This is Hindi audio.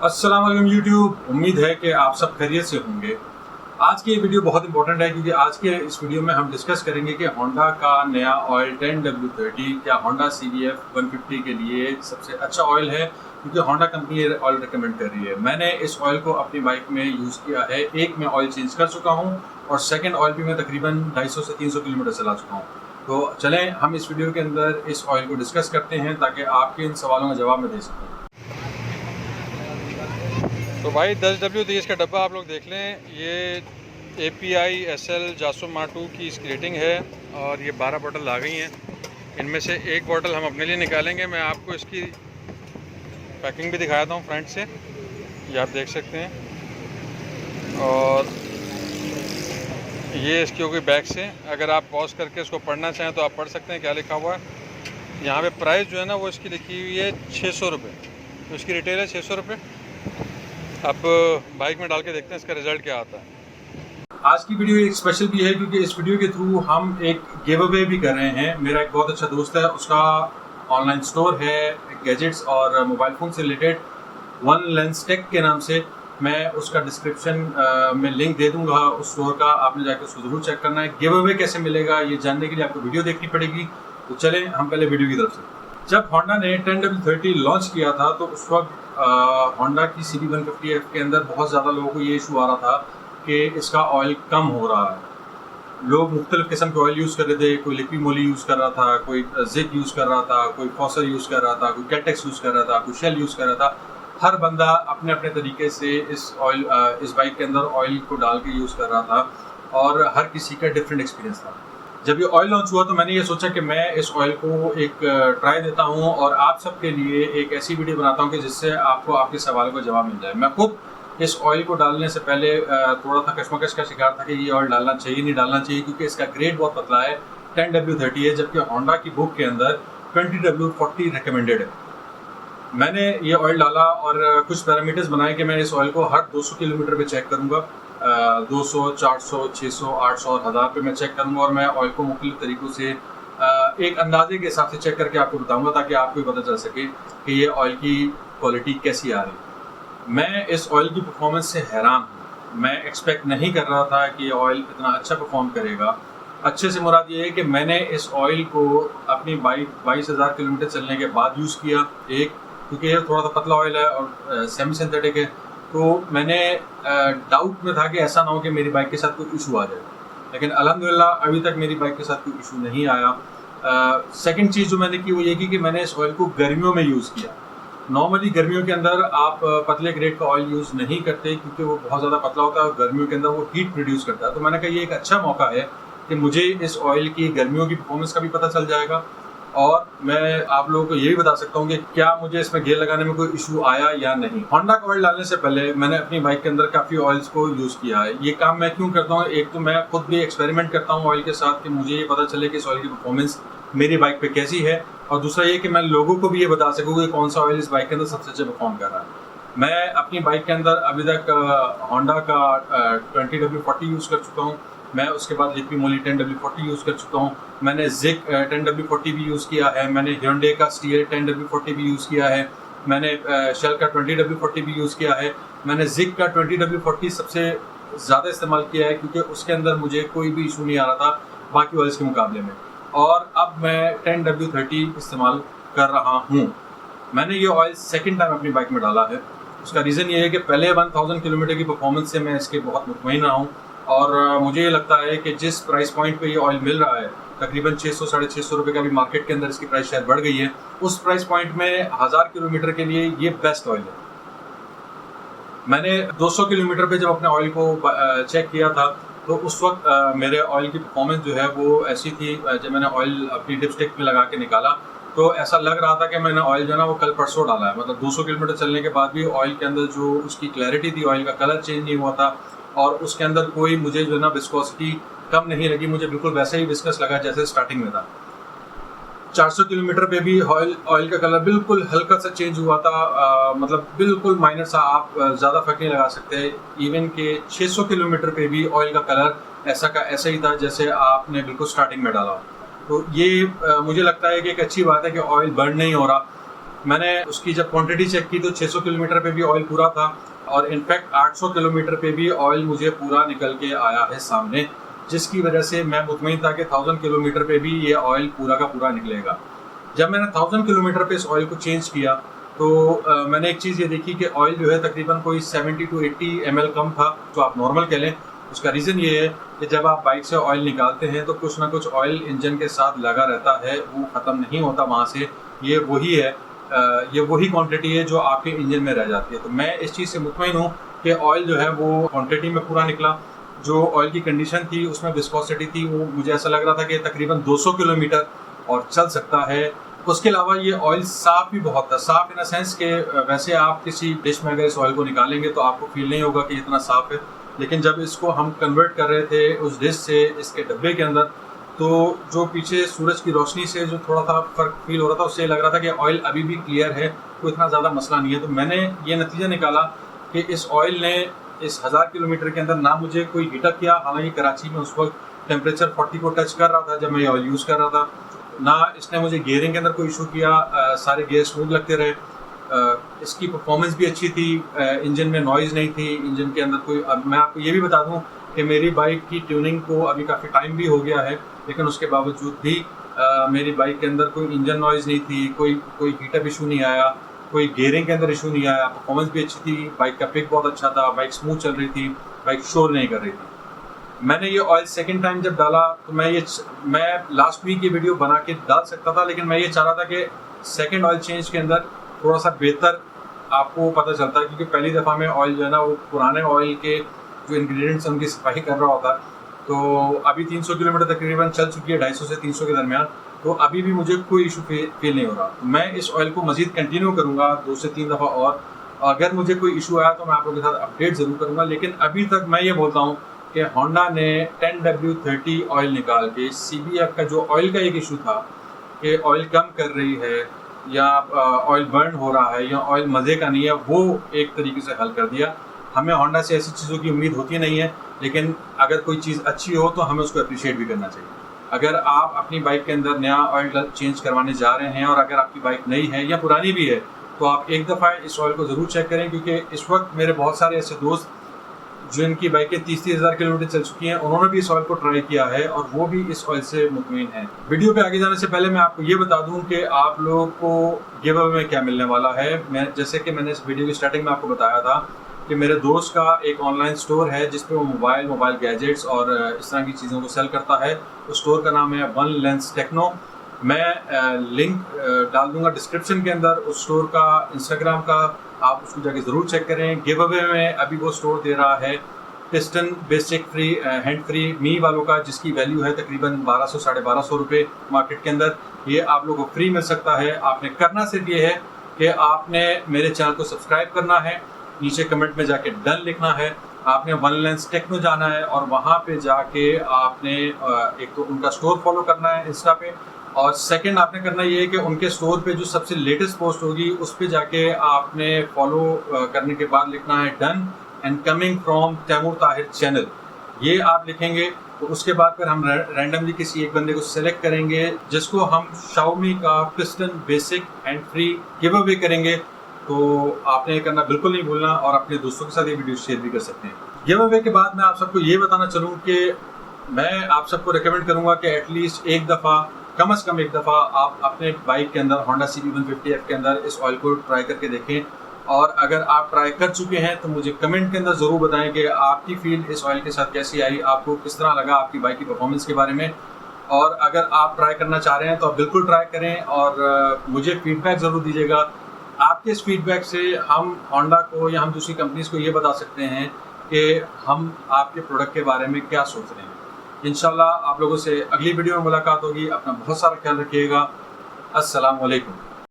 अस्सलाम वालेकुम यूट्यूब। उम्मीद है कि आप सब खैरियत से होंगे। आज की ये वीडियो बहुत इंपॉर्टेंट है क्योंकि आज के इस वीडियो में हम डिस्कस करेंगे कि होंडा का नया ऑयल 10W30 क्या होंडा CBF 150 के लिए सबसे अच्छा ऑयल है, क्योंकि होंडा कंपनी ये ऑयल रिकमेंड कर रही है। मैंने इस ऑयल को अपनी बाइक में यूज़ किया है। एक मैं ऑयल चेंज कर चुका हूँ और सेकेंड ऑयल भी मैं तकरीबन 250 से 300 किलोमीटर चला चुका हूँ। तो चलें हम इस वीडियो के अंदर इस ऑयल को डिस्कस करते हैं ताकि आपके इन सवालों का जवाब मैं दे सकूँ। तो भाई 10W30 का डब्बा आप लोग देख लें, ये API SL जासो माटू की इसकी रेटिंग है और ये 12 बोतल आ गई हैं। इनमें से एक बोतल हम अपने लिए निकालेंगे। मैं आपको इसकी पैकिंग भी दिखाता हूँ फ्रंट से, ये आप देख सकते हैं। और ये इसकी होगी बैक से। अगर आप पॉज करके इसको पढ़ना चाहें तो आप पढ़ सकते हैं क्या लिखा हुआ है। यहाँ पे प्राइस जो है ना वो इसकी लिखी हुई है 600 रुपये, तो इसकी रिटेल है 600 रुपये। अब बाइक में डाल के देखते हैं इसका रिज़ल्ट क्या आता है। आज की वीडियो एक स्पेशल भी है क्योंकि इस वीडियो के थ्रू हम एक गिव अवे भी कर रहे हैं। मेरा एक बहुत अच्छा दोस्त है, उसका ऑनलाइन स्टोर है गैजेट्स और मोबाइल फ़ोन से रिलेटेड, वन लेंस टेक के नाम से। मैं उसका डिस्क्रिप्शन में लिंक दे दूंगा उस स्टोर का, आपने जाकर उसको ज़रूर चेक करना है। गिव अवे कैसे मिलेगा ये जानने के लिए आपको वीडियो देखनी पड़ेगी। तो चलें हम पहले वीडियो की तरफ से। जब होंडा ने 10W30 लॉन्च किया था तो उस वक्त होंडा की CB 150F के अंदर बहुत ज़्यादा लोगों को ये इशू आ रहा था कि इसका ऑयल कम हो रहा है। लोग मुख्तलिफ़ किस्म के ऑयल यूज़ कर रहे थे, कोई लिक्विड मोली यूज़ कर रहा था, कोई जिक यूज़ कर रहा था, कोई फॉसर यूज़ कर रहा था, कोई कैटेक्स यूज़ कर रहा था, कोई शेल यूज़ कर रहा था। हर बंदा अपने अपने तरीके से इस बाइक के अंदर ऑयल को डाल के यूज़ कर रहा था और हर किसी का डिफरेंट एक्सपीरियंस था। जब ये ऑयल लॉन्च हुआ तो मैंने ये सोचा कि मैं इस ऑयल को एक ट्राई देता हूँ और आप सबके लिए एक ऐसी वीडियो बनाता हूँ कि जिससे आपको आपके सवालों का जवाब मिल जाए। मैं खुद इस ऑयल को डालने से पहले थोड़ा सा कशमकश का शिकार था कि ये ऑयल डालना चाहिए नहीं डालना चाहिए, क्योंकि इसका ग्रेड बहुत पतला है, 10W30 है, जबकि होंडा की बुक के अंदर 20W40 रिकमेंडेड है। मैंने ये ऑयल डाला और कुछ पैरामीटर्स बनाए कि मैं इस ऑयल को हर 200 किलोमीटर पे चेक करूँगा। 200, 400, 600, 800 और 1000 पे मैं चेक करूँगा और मैं ऑयल को मुख्तलिफ तरीक़ों से एक अंदाजे के हिसाब से चेक करके आपको बताऊँगा ताकि आपको पता चल सके कि ये ऑयल की क्वालिटी कैसी आ रही है। मैं इस ऑयल की परफॉर्मेंस से हैरान हूँ। मैं एक्सपेक्ट नहीं कर रहा था कि ये ऑयल इतना अच्छा परफॉर्म करेगा। अच्छे से मुराद ये है कि मैंने इस ऑयल को अपनी बाइक 22,000 किलोमीटर चलने के बाद यूज़ किया, क्योंकि ये थोड़ा सा पतला ऑयल है और सेमी सिंथेटिक है। तो मैंने डाउट में था कि ऐसा ना हो कि मेरी बाइक के साथ कोई इशू आ जाए, लेकिन अल्हम्दुलिल्लाह अभी तक मेरी बाइक के साथ कोई इशू नहीं आया। सेकंड चीज़ जो मैंने की वो ये की कि मैंने इस ऑयल को गर्मियों में यूज़ किया। नॉर्मली गर्मियों के अंदर आप पतले ग्रेड का ऑयल यूज़ नहीं करते क्योंकि वो बहुत ज़्यादा पतला होता है और गर्मियों के अंदर वो हीट प्रोड्यूस करता है। तो मैंने कहा ये एक अच्छा मौका है कि मुझे इस ऑयल की गर्मियों की परफॉर्मेंस का भी पता चल जाएगा और मैं आप लोगों को ये भी बता सकता हूँ कि क्या मुझे इसमें गियर लगाने में कोई इशू आया या नहीं। होंडा का ऑयल डालने से पहले मैंने अपनी बाइक के अंदर काफ़ी ऑयल्स को यूज़ किया है। ये काम मैं क्यों करता हूँ, एक तो मैं खुद भी एक्सपेरिमेंट करता हूँ ऑयल के साथ कि मुझे ये पता चले कि इस ऑयल की परफॉर्मेंस मेरी बाइक पे कैसी है, और दूसरा ये कि मैं लोगों को भी ये बता सकूँ कि कौन सा ऑयल इस बाइक के अंदर सबसे अच्छा परफॉर्म कर रहा है। मैं अपनी बाइक के अंदर अभी तक होंडा का 20W40 यूज़ कर चुका हूँ। मैं उसके बाद लिक्विड मोली 10W40 यूज़ कर चुका हूँ। मैंने जिक 10W40 भी यूज़ किया है। मैंने Hyundai का स्टीयर 10W40 भी यूज़ किया है। मैंने शेल का 20W40 भी यूज़ किया है। मैंने जिक का 20W40 सबसे ज़्यादा इस्तेमाल किया है क्योंकि उसके अंदर मुझे कोई भी इशू नहीं आ रहा था बाकी ऑयल्स के मुकाबले में। और अब मैं 10W30 इस्तेमाल कर रहा हूँ। मैंने ये ऑयल सेकेंड टाइम अपनी बाइक में डाला है। उसका रीज़न ये है कि पहले 1000 किलोमीटर की परफॉर्मेंस से मैं इसके बहुत मुतमईन रहा हूँ और मुझे ये लगता है कि जिस प्राइस पॉइंट पे ये ऑयल मिल रहा है, तकरीबन 600 साढ़े 600 रुपये का भी मार्केट के अंदर इसकी प्राइस शायद बढ़ गई है, उस प्राइस पॉइंट में 1000 किलोमीटर के लिए ये बेस्ट ऑयल है। मैंने 200 किलोमीटर पे जब अपने ऑयल को चेक किया था तो उस वक्त मेरे ऑयल की परफॉर्मेंस जो है वो ऐसी थी, जब मैंने ऑयल अपनी डिपस्टिक में लगा के निकाला तो ऐसा लग रहा था कि मैंने ऑयल जो है ना वो कल परसों डाला है। मतलब 200 किलोमीटर चलने के बाद भी ऑयल के अंदर जो उसकी क्लैरिटी थी, ऑयल का कलर चेंज नहीं हुआ था और उसके अंदर कोई मुझे जो है ना विस्कोसिटी कम नहीं लगी। मुझे बिल्कुल वैसे ही विस्कस लगा जैसे स्टार्टिंग में था। 400 किलोमीटर पे भी ऑयल का कलर बिल्कुल हल्का सा चेंज हुआ था, मतलब बिल्कुल माइनर सा, आप ज़्यादा फर्क नहीं लगा सकते। इवन के 600 किलोमीटर पे भी ऑयल का कलर ऐसा का ऐसा ही था जैसे आपने बिल्कुल स्टार्टिंग में डाला। तो ये मुझे लगता है कि एक अच्छी बात है कि ऑयल बर्न नहीं हो रहा। मैंने उसकी जब क्वांटिटी चेक की तो 600 किलोमीटर पे भी ऑयल पूरा था और इनफैक्ट 800 किलोमीटर पे भी ऑयल मुझे पूरा निकल के आया है सामने, जिसकी वजह से मैं मुतमईन था कि 1000 किलोमीटर पे भी ये ऑयल पूरा का पूरा निकलेगा। जब मैंने 1000 किलोमीटर पे इस ऑयल को चेंज किया तो मैंने एक चीज़ ये देखी कि ऑयल जो है तकरीबन कोई 70 to 80 ml कम था, जो आप नॉर्मल कह लें। उसका रीज़न ये है कि जब आप बाइक से ऑयल निकालते हैं तो कुछ ना कुछ ऑयल इंजन के साथ लगा रहता है, वो ख़त्म नहीं होता वहाँ से। ये वही है, ये वही क्वांटिटी है जो आपके इंजन में रह जाती है। तो मैं इस चीज़ से मुतमईन हूँ कि ऑयल जो है वो क्वांटिटी में पूरा निकला। जो ऑयल की कंडीशन थी उसमें विस्कोसिटी थी, वो मुझे ऐसा लग रहा था कि तकरीबन 200 किलोमीटर और चल सकता है। उसके अलावा ये ऑयल साफ़ भी बहुत था, साफ़ इन द सेंस कि वैसे आप किसी डिश में अगर इस ऑयल को निकालेंगे तो आपको फील नहीं होगा कि इतना साफ़ है, लेकिन जब इसको हम कन्वर्ट कर रहे थे उस डिश से इसके डब्बे के अंदर, तो जो पीछे सूरज की रोशनी से जो थोड़ा सा फ़र्क फील हो रहा था, उससे लग रहा था कि ऑयल अभी भी क्लियर है, कोई इतना ज़्यादा मसला नहीं है। तो मैंने ये नतीजा निकाला कि इस ऑयल ने इस 1000 किलोमीटर के अंदर ना मुझे कोई हीटअप किया, हालांकि कराची में उस वक्त टेम्परेचर 40 को टच कर रहा था जब मैं ये ऑयल यूज़ कर रहा था। ना इसने मुझे गियरिंग के अंदर कोई इशू किया, सारे गियर स्मूथ लगते रहे। इसकी परफॉर्मेंस भी अच्छी थी, इंजन में नॉइज़ नहीं थी, इंजन के अंदर कोई। अब मैं आपको ये भी बता दूं कि मेरी बाइक की ट्यूनिंग को अभी काफ़ी टाइम भी हो गया है, लेकिन उसके बावजूद भी मेरी बाइक के अंदर कोई इंजन नॉइज़ नहीं थी, कोई हीटअप इशू नहीं आया, कोई गियरिंग के अंदर इशू नहीं आया। परफॉर्मेंस भी अच्छी थी, बाइक का पिक बहुत अच्छा था, बाइक स्मूथ चल रही थी, बाइक शोर नहीं कर रही थी। मैंने ये ऑयल सेकंड टाइम जब डाला तो मैं लास्ट वीक ये वीडियो बना के डाल सकता था, लेकिन मैं ये चाह रहा था कि सेकंड ऑयल चेंज के अंदर थोड़ा सा बेहतर आपको पता चलता है, क्योंकि पहली दफ़ा में ऑयल जो है ना वो पुराने ऑयल के जो इंग्रेडिएंट्स उनकी सफाई कर रहा होता। तो अभी 300 किलोमीटर तकरीबन चल चुकी है, 250 से 300 के दरमियान, तो अभी भी मुझे कोई इशू फील नहीं हो रहा। मैं इस ऑयल को मज़ीद कंटिन्यू करूँगा 2 से 3 दफ़ा, और अगर मुझे कोई इशू आया तो मैं आप लोगों के साथ अपडेट ज़रूर करूँगा। लेकिन अभी तक मैं ये बोलता हूँ कि होंडा ने 10W30 ऑयल निकाल के CBF का जो ऑयल का एक इशू था कि ऑयल कम कर रही है या ऑयल बर्न हो रहा है या ऑयल मज़े का नहीं है, वो एक तरीके से हल कर दिया। हमें होंडा से ऐसी चीज़ों की उम्मीद होती नहीं है, लेकिन अगर कोई चीज़ अच्छी हो तो हमें उसको अप्रिशिएट भी करना चाहिए। अगर आप अपनी बाइक के अंदर नया ऑयल चेंज करवाने जा रहे हैं और अगर आपकी बाइक नई है या पुरानी भी है, तो आप एक दफ़ा इस ऑयल को ज़रूर चेक करें, क्योंकि इस वक्त मेरे बहुत सारे ऐसे दोस्त जिनकी बाइकें 30-30 हज़ार किलोमीटर चल चुकी हैं, उन्होंने भी इस ऑयल को ट्राई किया है और वो भी इस ऑयल से मुतमईन हैं। वीडियो पे आगे जाने से पहले मैं आपको ये बता दूं कि आप लोगों को गिव अवे में क्या मिलने वाला है। जैसे कि मैंने इस वीडियो की स्टार्टिंग में आपको बताया था कि मेरे दोस्त का एक ऑनलाइन स्टोर है जिस पे वो मोबाइल गैजेट्स और इस तरह की चीज़ों को सेल करता है। उस स्टोर का नाम है वन लेंस टेक्नो। मैं लिंक डाल दूंगा डिस्क्रिप्शन के अंदर उस स्टोर का, इंस्टाग्राम का, आप उसको जाके ज़रूर चेक करें। गिव अवे में अभी वो स्टोर दे रहा है piston basic free hand free मी वालों का, जिसकी वैल्यू है तकरीबन 1200 साढ़े 1200 रुपये मार्केट के अंदर। ये आप लोगों को फ्री मिल सकता है। आपने करना सिर्फ ये है कि आपने मेरे चैनल को सब्सक्राइब करना है, नीचे कमेंट में जाके डन लिखना है, आपने वन लेंस टेक्नो जाना है और वहाँ पे जाके आपने एक तो उनका स्टोर फॉलो करना है इंस्टा पे, और सेकंड आपने करना ये है कि उनके स्टोर पे जो सबसे लेटेस्ट पोस्ट होगी उस पे जाके आपने फॉलो करने के बाद लिखना है done and coming from Taimur Tahir channel. ये आप लिखेंगे तो उसके बाद फिर हम रैंडमली किसी एक बंदे को सिलेक्ट करेंगे जिसको हम शाओमी का piston basic hand free give away करेंगे। तो आपने ये करना बिल्कुल नहीं भूलना और अपने दोस्तों के साथ ये वीडियो शेयर भी कर सकते हैं। गिव अवे के बाद मैं आप सबको ये बताना चलूँ कि मैं आप सबको रिकमेंड करूँगा कि एटलीस्ट एक दफ़ा, कम से कम एक दफ़ा आप अपने बाइक के अंदर होंडा CB150F के अंदर इस ऑयल को ट्राई करके देखें। और अगर आप ट्राई कर चुके हैं तो मुझे कमेंट के अंदर ज़रूर बताएं कि आपकी फील इस ऑयल के साथ कैसी आई, आपको किस तरह लगा, आपकी बाइक की परफॉर्मेंस के बारे में। और अगर आप ट्राई करना चाह रहे हैं तो आप बिल्कुल ट्राई करें और मुझे फीडबैक ज़रूर दीजिएगा। आपके इस फीडबैक से हम होंडा को या हम दूसरी कंपनीज़ को ये बता सकते हैं कि हम आपके प्रोडक्ट के बारे में क्या सोच रहे हैं। इंशाल्लाह आप लोगों से अगली वीडियो में मुलाकात होगी। अपना बहुत सारा ख्याल रखिएगा। अस्सलाम वालेकुम।